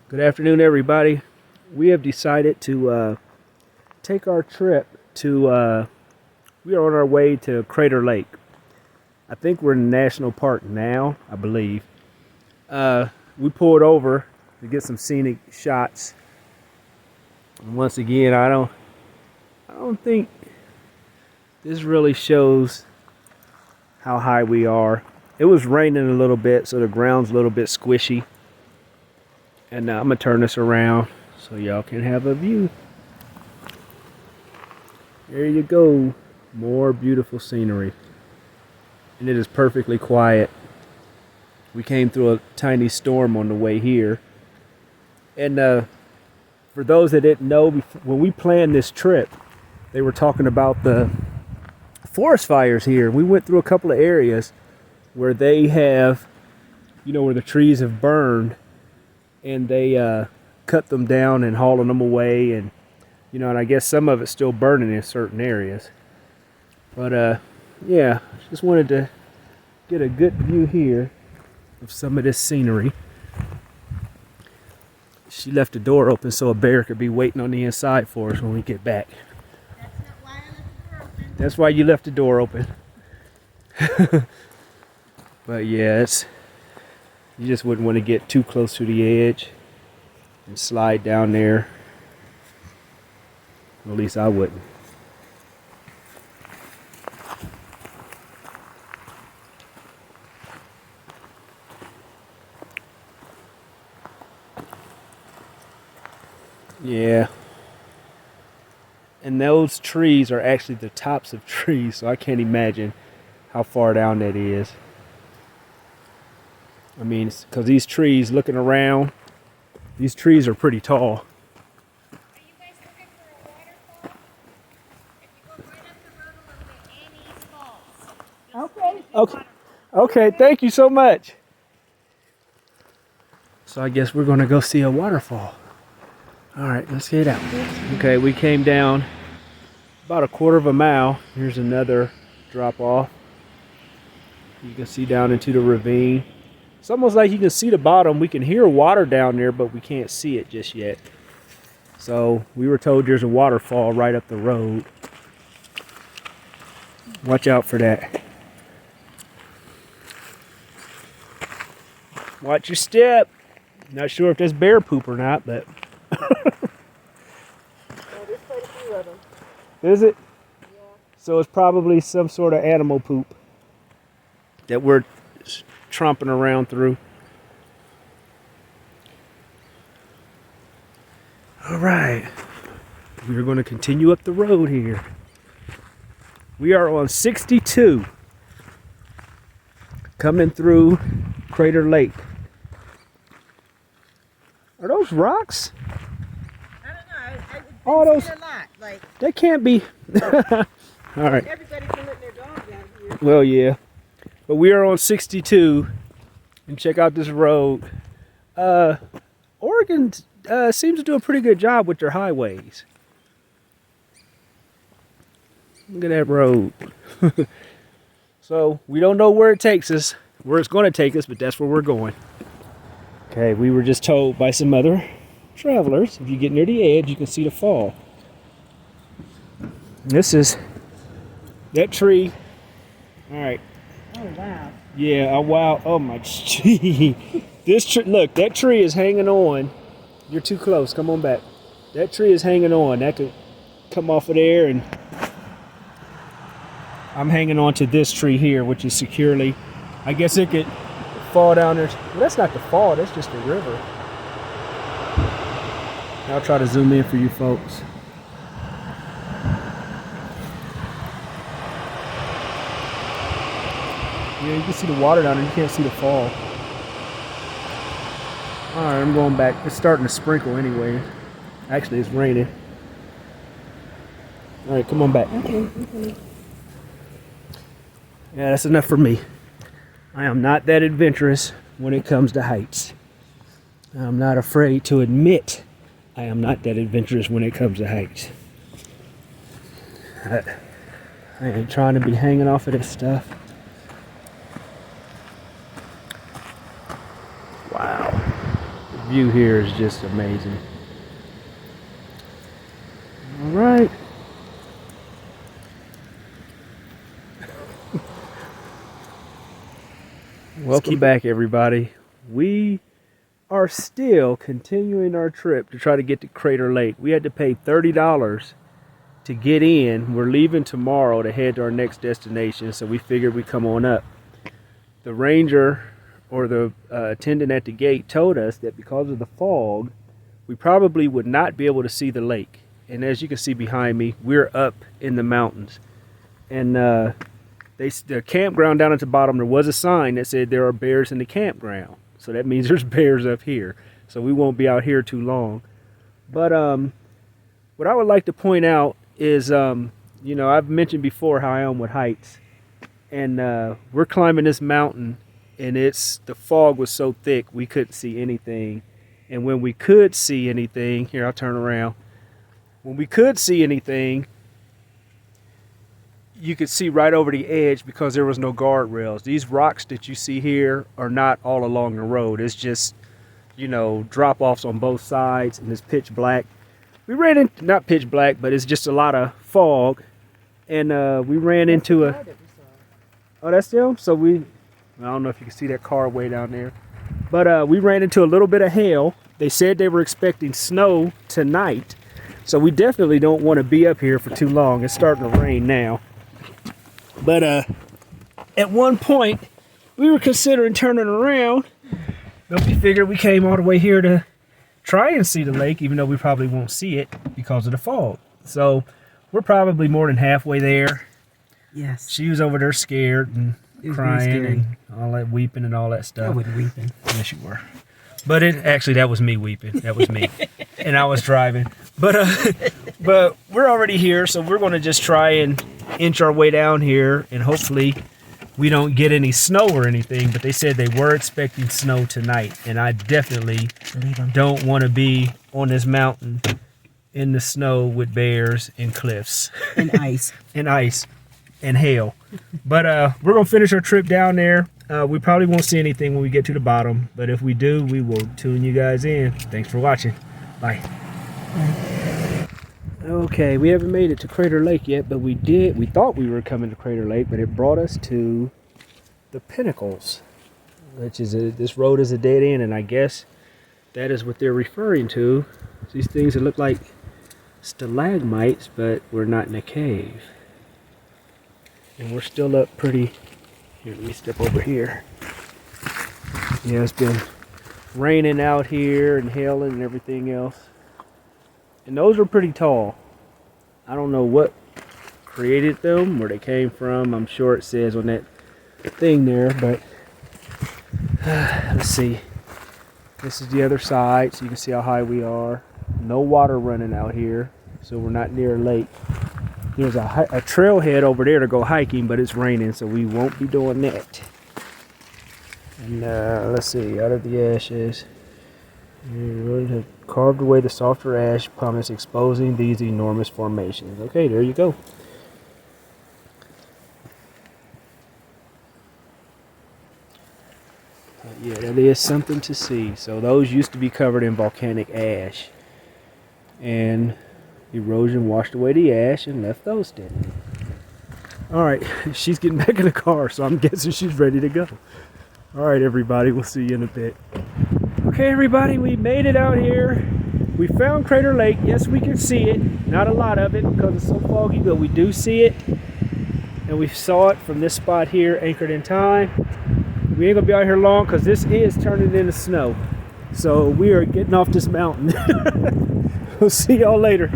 Good afternoon, everybody. We have decided to take our trip to, we are on our way to Crater Lake. I think we're in the national park now, I believe. We pulled over to get some scenic shots. And once again, I don't think this really shows how high we are. It was raining a little bit, so the ground's a little bit squishy. And now I'm gonna turn this around so y'all can have a view. There you go. More beautiful scenery. And it is perfectly quiet. We came through a tiny storm on the way here. And for those that didn't know, when we planned this trip, they were talking about the forest fires here. We went through a couple of areas where they have, where the trees have burned, and they cut them down and hauling them away, and and I guess some of it's still burning in certain areas. But yeah, just wanted to get a good view here of some of this scenery. She left the door open so a bear could be waiting on the inside for us when we get back. That's not why I left the door open. That's why you left the door open. But yeah, you just wouldn't want to get too close to the edge and slide down there. At least I wouldn't. Yeah. And those trees are actually the tops of trees, so I can't imagine how far down that is. I mean, because these trees, looking around, these trees are pretty tall. Are you guys looking for a waterfall? If you go right up the road a little bit, Annie's Falls. Okay. Okay, thank you so much. So I guess we're going to go see a waterfall. All right, let's get out. Okay, we came down about a quarter of a mile. Here's another drop off. You can see down into the ravine. It's almost like you can see the bottom. We can hear water down there, but we can't see it just yet. So we were told there's a waterfall right up the road. Watch out for that. Watch your step. Not sure if that's bear poop or not, but There's quite a few of them. is it? Yeah. So it's probably some sort of animal poop that we're tromping around through. All right, we're going to continue up the road here. We are on 62, coming through Crater Lake. Are those rocks? I don't know. I've Oh, been those- seeing a lot. Like, They can't be. All right. everybody's been letting their dog down here. Well, yeah. But we are on 62, and check out this road. Oregon seems to do a pretty good job with their highways. Look at that road. So we don't know where it takes us, where it's going to take us, but that's where we're going. Okay, we were just told by some other travelers, if you get near the edge, you can see the fall. This is that tree. All right. Oh, wow. Yeah, oh wow, oh my gee. This tree, look, that tree is hanging on. You're too close, come on back. That tree is hanging on. That could come off of there, and I'm hanging on to this tree here, which is securely. I guess it could fall down there. Well, that's not the fall, that's just the river. I'll try to zoom in for you folks. Yeah, you can see the water down there. You can't see the fall. Alright, I'm going back. It's starting to sprinkle anyway. Actually, it's raining. Alright, come on back. Okay. Yeah, that's enough for me. I am not that adventurous when it comes to heights. I'm not afraid to admit I am not that adventurous when it comes to heights. I ain't trying to be hanging off of this stuff. Wow. view here is just amazing. All right. Welcome back, everybody. We are still continuing our trip to try to get to Crater Lake. We had to pay $30 to get in. We're leaving tomorrow to head to our next destination, so we figured we'd come on up. The ranger or the attendant at the gate told us that because of the fog, we probably would not be able to see the lake. And as you can see behind me, we're up in the mountains. And the campground down at the bottom, there was a sign that said there are bears in the campground. So that means there's bears up here. So we won't be out here too long. But what I would like to point out is, you know, I've mentioned before how I am with heights. And we're climbing this mountain, and the fog was so thick we couldn't see anything. And when we could see anything, here, I'll turn around. When we could see anything, you could see right over the edge because there was no guardrails. These rocks that you see here are not all along the road. It's just, you know, drop-offs on both sides, and it's pitch black. We ran into, not pitch black, but it's just a lot of fog. And we ran into a, oh, that's them? So I don't know if you can see that car way down there. But we ran into a little bit of hail. They said they were expecting snow tonight. So we definitely don't want to be up here for too long. It's starting to rain now. But at one point, we were considering turning around. But we figured we came all the way here to try and see the lake, even though we probably won't see it because of the fog. So we're probably more than halfway there. Yes. She was over there scared and crying and all that, weeping and all that stuff. I wasn't weeping. Yes, you were. But actually, that was me weeping. That was me. And I was driving. But we're already here, so we're going to just try and inch our way down here, and hopefully we don't get any snow or anything. But they said they were expecting snow tonight, and I definitely don't want to be on this mountain in the snow with bears and cliffs. And ice. And ice. And hail. But we're going to finish our trip down there. We probably won't see anything when we get to the bottom, but if we do, we will tune you guys in. Thanks for watching. Bye. Okay, we haven't made it to Crater Lake yet, but we thought we were coming to Crater Lake, but it brought us to the Pinnacles, which is this road is a dead end, and I guess that is what they're referring to. These things that look like stalagmites, but we're not in a cave. And we're still up pretty. Here, let me step over here. Yeah, it's been raining out here and hailing and everything else. And those are pretty tall. I don't know what created them, where they came from. I'm sure it says on that thing there, but let's see. This is the other side, so you can see how high we are. No water running out here, so we're not near a lake. There's a trailhead over there to go hiking, but it's raining, so we won't be doing that. And let's see, out of the ashes, we have carved away the softer ash pumice, exposing these enormous formations. Okay, there you go. Yeah, that is something to see. So those used to be covered in volcanic ash. And erosion washed away the ash and left those standing. Alright, she's getting back in the car, so I'm guessing she's ready to go. Alright, everybody, we'll see you in a bit. Okay, everybody, we made it out here. We found Crater Lake. Yes, we can see it. Not a lot of it because it's so foggy, but we do see it. And we saw it from this spot here, anchored in time. We ain't gonna be out here long because this is turning into snow. So we are getting off this mountain. We'll see y'all later.